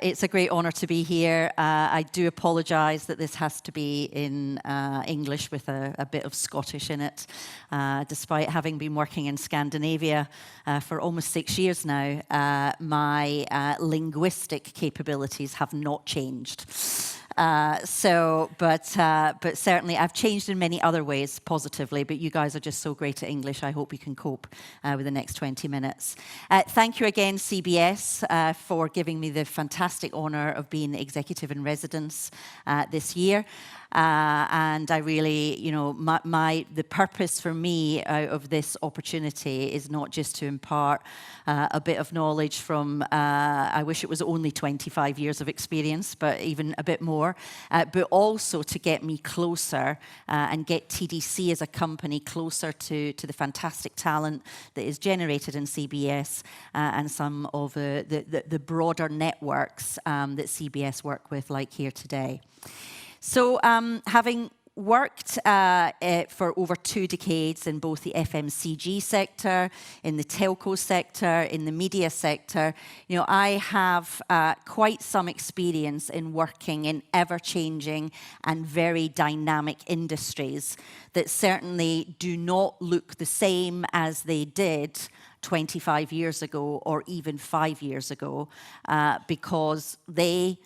It's a great honour to be here. I do apologise that this has to be in English with a bit of Scottish in it. Despite having been working in Scandinavia for almost 6 years now, my linguistic capabilities have not changed. But certainly I've changed in many other ways positively, but you guys are just so great at English. I hope you can cope with the next 20 minutes. Thank you again, CBS, for giving me the fantastic honour of being Executive in Residence this year. And I really, the purpose for me out of this opportunity is not just to impart a bit of knowledge from, I wish it was only 25 years of experience, but even a bit more, but also to get me closer and get TDC as a company closer to the fantastic talent that is generated in CBS and some of the broader networks that CBS work with, like here today. So having worked for over 2 decades in both the FMCG sector, in the telco sector, in the media sector, I have quite some experience in working in ever-changing and very dynamic industries that certainly do not look the same as they did 25 years ago or even 5 years ago because the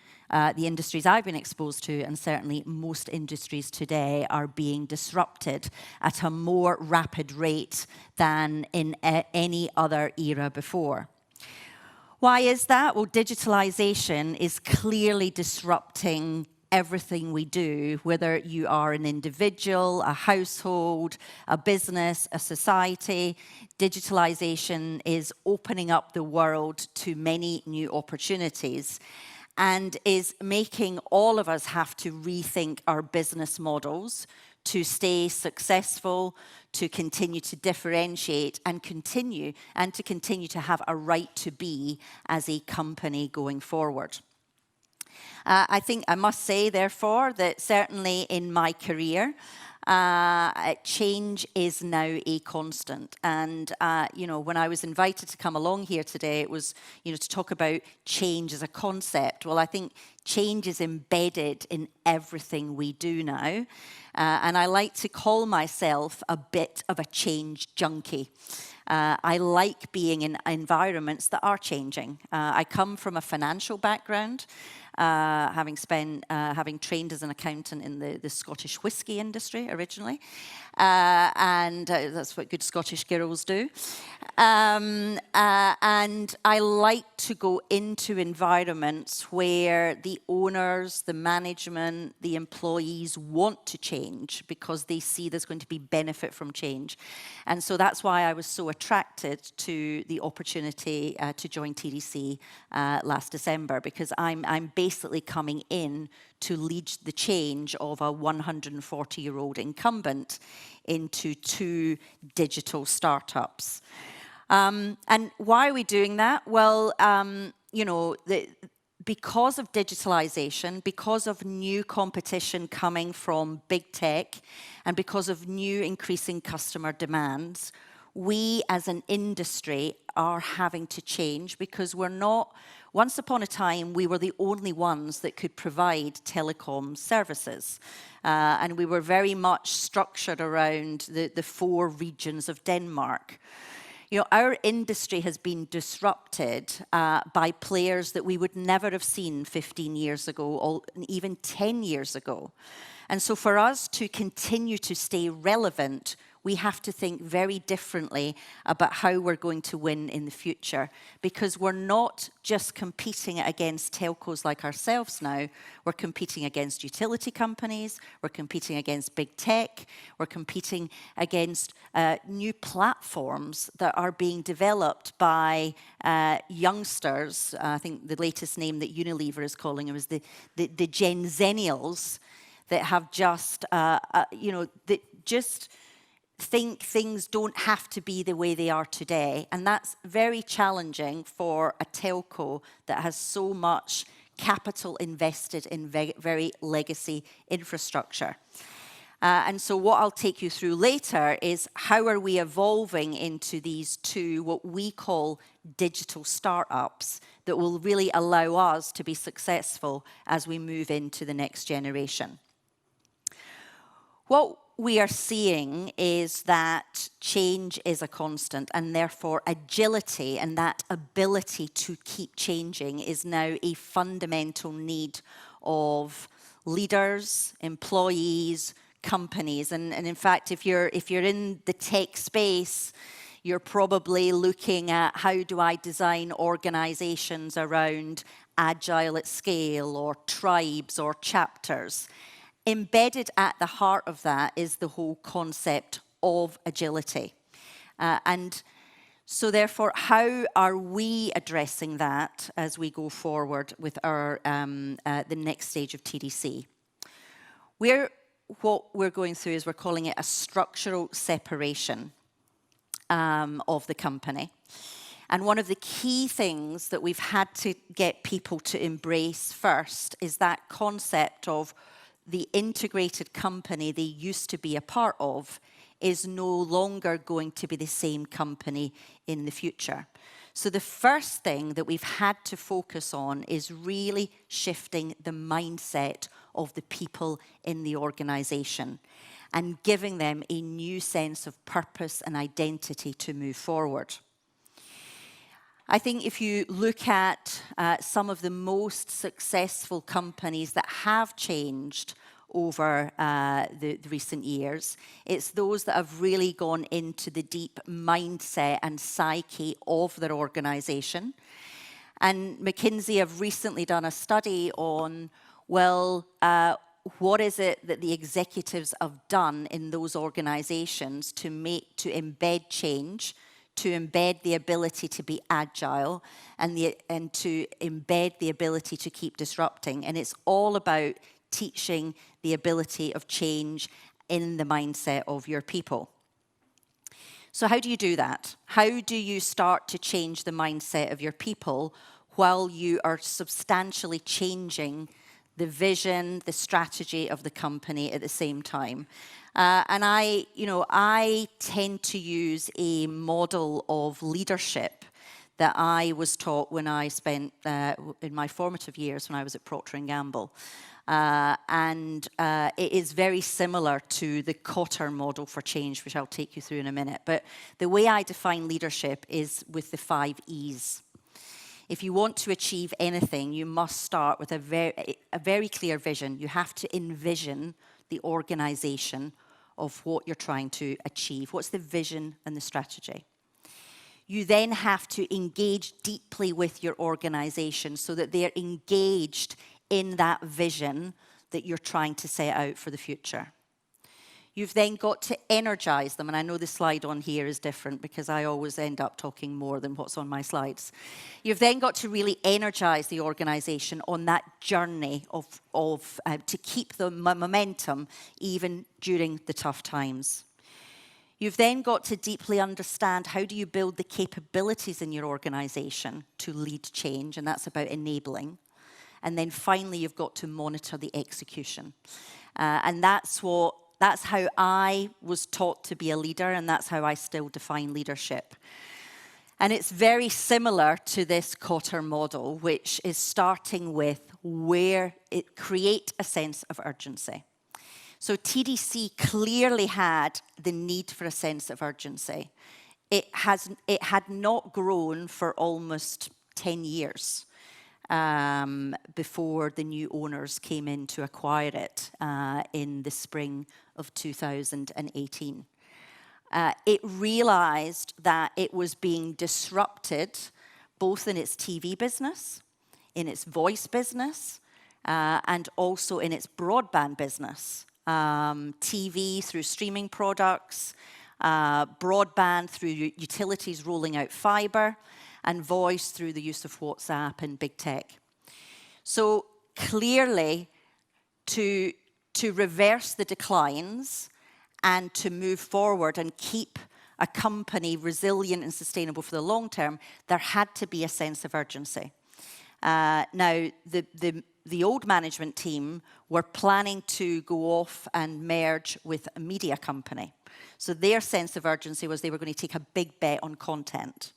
industries I've been exposed to, and certainly most industries today, are being disrupted at a more rapid rate than in any other era before. Why is that? Well, digitalization is clearly disrupting everything we do, whether you are an individual, a household, a business, a society. Digitalization is opening up the world to many new opportunities, and is making all of us have to rethink our business models to stay successful, to continue to differentiate, and to continue to have a right to be as a company going forward. I think I must say, therefore, that certainly in my career, change is now a constant. And, when I was invited to come along here today, it was, to talk about change as a concept. Well, I think change is embedded in everything we do now. And I like to call myself a bit of a change junkie. I like being in environments that are changing. I come from a financial background, having trained as an accountant in the Scottish whisky industry originally. And that's what good Scottish girls do. And I like to go into environments where the owners, the management, the employees want to change because they see there's going to be benefit from change. And so that's why I was so attracted to the opportunity to join TDC last December, because I'm basically coming in to lead the change of a 140-year-old incumbent into 2 digital startups. And why are we doing that? Well, because of digitalization, because of new competition coming from big tech, and because of new increasing customer demands, we as an industry are having to change because we're not. Once upon a time, we were the only ones that could provide telecom services. And we were very much structured around the 4 regions of Denmark. Our industry has been disrupted by players that we would never have seen 15 years ago, or even 10 years ago. And so for us to continue to stay relevant, we have to think very differently about how we're going to win in the future, because we're not just competing against telcos like ourselves now. We're competing against utility companies, we're competing against big tech, we're competing against new platforms that are being developed by youngsters. I think the latest name that Unilever is calling them is the Gen Zennials, that have just, that just think things don't have to be the way they are today. And that's very challenging for a telco that has so much capital invested in very legacy infrastructure. And so what I'll take you through later is how are we evolving into these 2, what we call digital startups that will really allow us to be successful as we move into the next generation. What we are seeing is that change is a constant, and therefore agility and that ability to keep changing is now a fundamental need of leaders, employees, companies. And in fact, if you're in the tech space, you're probably looking at how do I design organizations around agile at scale, or tribes, or chapters. Embedded at the heart of that is the whole concept of agility. And so therefore, how are we addressing that as we go forward with our the next stage of TDC? What we're going through is we're calling it a structural separation of the company. And one of the key things that we've had to get people to embrace first is that concept of the integrated company they used to be a part of is no longer going to be the same company in the future. So the first thing that we've had to focus on is really shifting the mindset of the people in the organization and giving them a new sense of purpose and identity to move forward. I think if you look at some of the most successful companies that have changed over the recent years, it's those that have really gone into the deep mindset and psyche of their organization. And McKinsey have recently done a study on, well, what is it that the executives have done in those organizations to embed change, to embed the ability to be agile, and to embed the ability to keep disrupting. And it's all about teaching the ability of change in the mindset of your people. So how do you do that? How do you start to change the mindset of your people while you are substantially changing the vision, the strategy of the company at the same time? And I tend to use a model of leadership that I was taught when I spent in my formative years when I was at Procter & Gamble. It is very similar to the Kotter model for change, which I'll take you through in a minute. But the way I define leadership is with the 5 E's. If you want to achieve anything, you must start with a very clear vision. You have to envision the organization of what you're trying to achieve. What's the vision and the strategy? You then have to engage deeply with your organization so that they're engaged in that vision that you're trying to set out for the future. You've then got to energize them, and I know the slide on here is different because I always end up talking more than what's on my slides. You've then got to really energize the organization on that journey to keep the momentum even during the tough times. You've then got to deeply understand how do you build the capabilities in your organization to lead change, and that's about enabling. And then finally, you've got to monitor the execution. And that's how I was taught to be a leader, and that's how I still define leadership. And it's very similar to this Kotter model, which is starting with where it create a sense of urgency. So TDC clearly had the need for a sense of urgency. It had not grown for almost 10 years. Before the new owners came in to acquire it in the spring of 2018. It realized that it was being disrupted both in its TV business, in its voice business, and also in its broadband business. TV through streaming products, broadband through utilities rolling out fiber, and voice through the use of WhatsApp and big tech. So clearly, to reverse the declines and to move forward and keep a company resilient and sustainable for the long term, there had to be a sense of urgency. Now, the old management team were planning to go off and merge with a media company. So their sense of urgency was they were going to take a big bet on content.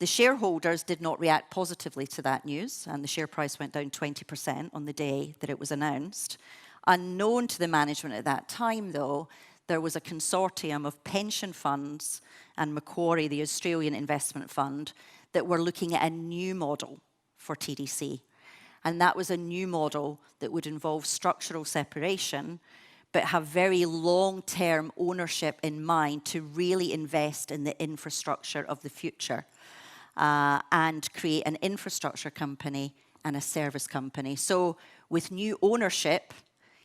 The shareholders did not react positively to that news, and the share price went down 20% on the day that it was announced. Unknown to the management at that time, though, there was a consortium of pension funds and Macquarie, the Australian investment fund, that were looking at a new model for TDC. And that was a new model that would involve structural separation, but have very long-term ownership in mind to really invest in the infrastructure of the future and create an infrastructure company and a service company. So with new ownership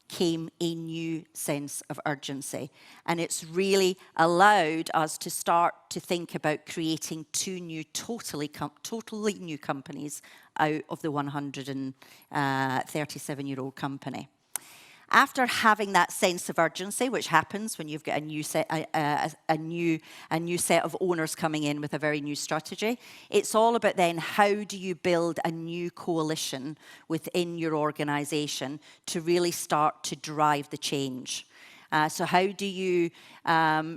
came a new sense of urgency. And it's really allowed us to start to think about creating two new, totally new companies out of the 137-year-old company. After having that sense of urgency, which happens when you've got a new set of owners coming in with a very new strategy, it's all about then how do you build a new coalition within your organization to really start to drive the change. So how do you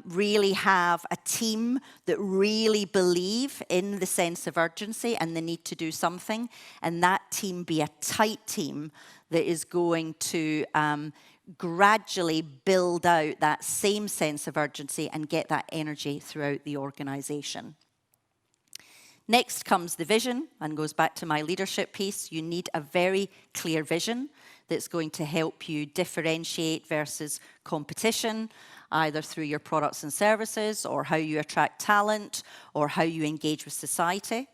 really have a team that really believe in the sense of urgency and the need to do something, and that team be a tight team that is going to gradually build out that same sense of urgency and get that energy throughout the organization. Next comes the vision, and goes back to my leadership piece. You need a very clear vision that's going to help you differentiate versus competition, either through your products and services, or how you attract talent, or how you engage with society.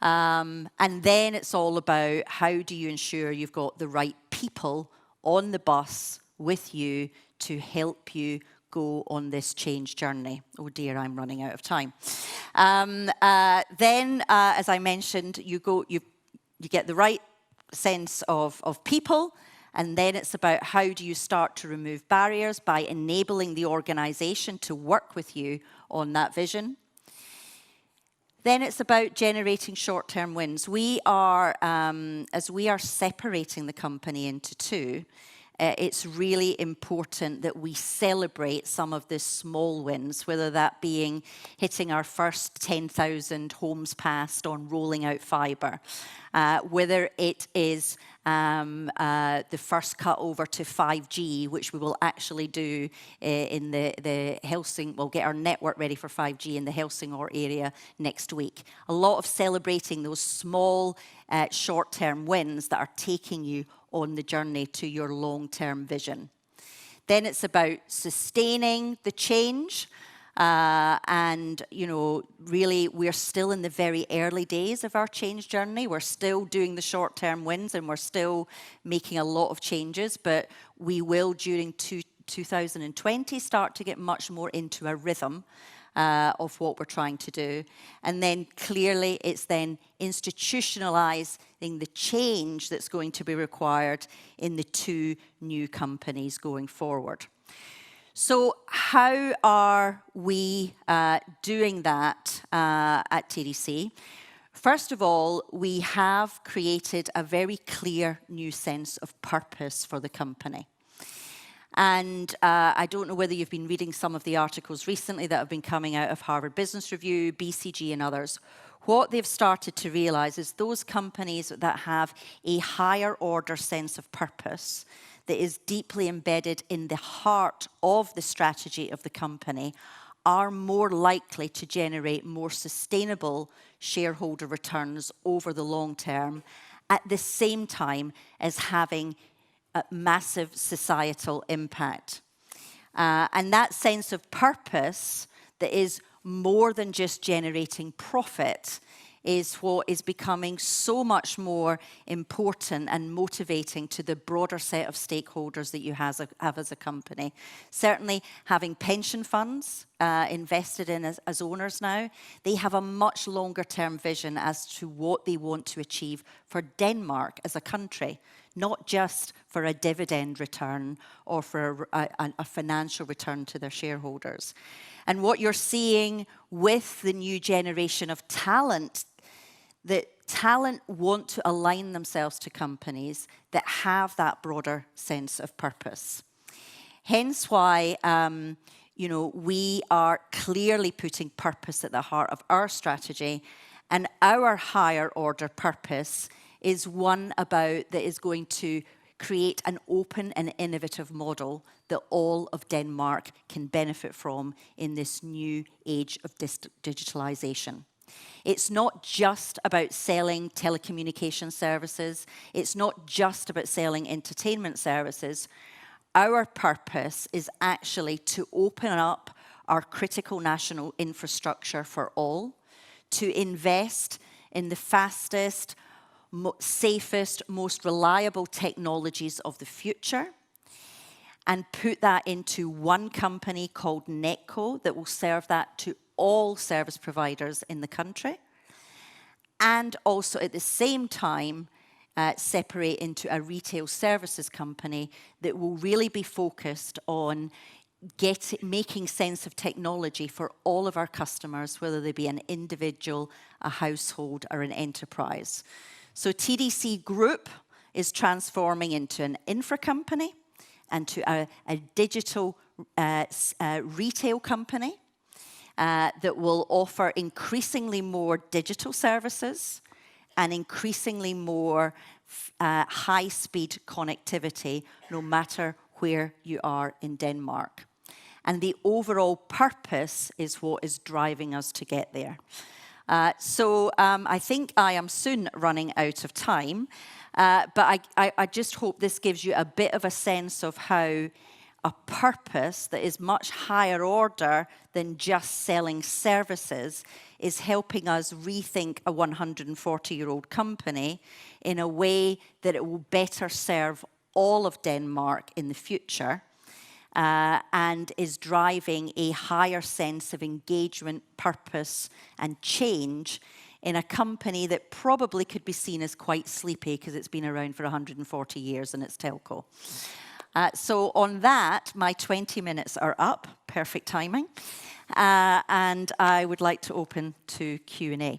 And then it's all about how do you ensure you've got the right people on the bus with you to help you go on this change journey. Oh dear, I'm running out of time. Then, as I mentioned, you get the right sense of people, and then it's about how do you start to remove barriers by enabling the organization to work with you on that vision. Then it's about generating short-term wins. We are, as we are separating the company into two, it's really important that we celebrate some of the small wins, whether that being hitting our first 10,000 homes passed on rolling out fibre, whether it is the first cut over to 5G, which we will actually do in the Helsingborg. We'll get our network ready for 5G in the Helsingborg area next week. A lot of celebrating those small, short-term wins that are taking you on the journey to your long-term vision. Then it's about sustaining the change. And, you know, really, we're still in the very early days of our change journey. We're still doing the short-term wins, and we're still making a lot of changes. But we will, during 2020, start to get much more into a rhythm of what we're trying to do. And then clearly it's then institutionalizing the change that's going to be required in the two new companies going forward. So how are we doing that at TDC? First of all, we have created a very clear new sense of purpose for the company. And I don't know whether you've been reading some of the articles recently that have been coming out of Harvard Business Review, BCG, and others. What they've started to realize is those companies that have a higher order sense of purpose that is deeply embedded in the heart of the strategy of the company are more likely to generate more sustainable shareholder returns over the long term, at the same time as having a massive societal impact. And that sense of purpose that is more than just generating profit is what is becoming so much more important and motivating to the broader set of stakeholders that you have as a company. Certainly having pension funds invested in as owners now, they have a much longer term vision as to what they want to achieve for Denmark as a country, not just for a dividend return or for a financial return to their shareholders. And what you're seeing with the new generation of talent, that talent want to align themselves to companies that have that broader sense of purpose. Hence why, you know, we are clearly putting purpose at the heart of our strategy, And our higher order purpose is one that is going to create an open and innovative model that all of Denmark can benefit from in this new age of digitalization. It's not just about selling telecommunication services. It's not just about selling entertainment services. Our purpose is actually to open up our critical national infrastructure for all, to invest in the fastest, safest, most reliable technologies of the future, and put that into one company called Netco that will serve that to all service providers in the country, and also at the same time separate into a retail services company that will really be focused on making sense of technology for all of our customers, whether they be an individual, a household, or an enterprise. So TDC Group is transforming into an infra company and to a digital retail company that will offer increasingly more digital services and increasingly more high-speed connectivity, no matter where you are in Denmark. And the overall purpose is what is driving us to get there. I think I am soon running out of time, but I just hope this gives you a bit of a sense of how a purpose that is much higher order than just selling services is helping us rethink a 140-year-old company in a way that it will better serve all of Denmark in the future, and is driving a higher sense of engagement, purpose, and change in a company that probably could be seen as quite sleepy because it's been around for 140 years and it's telco. So on that, my 20 minutes are up, perfect timing, and I would like to open to Q&A.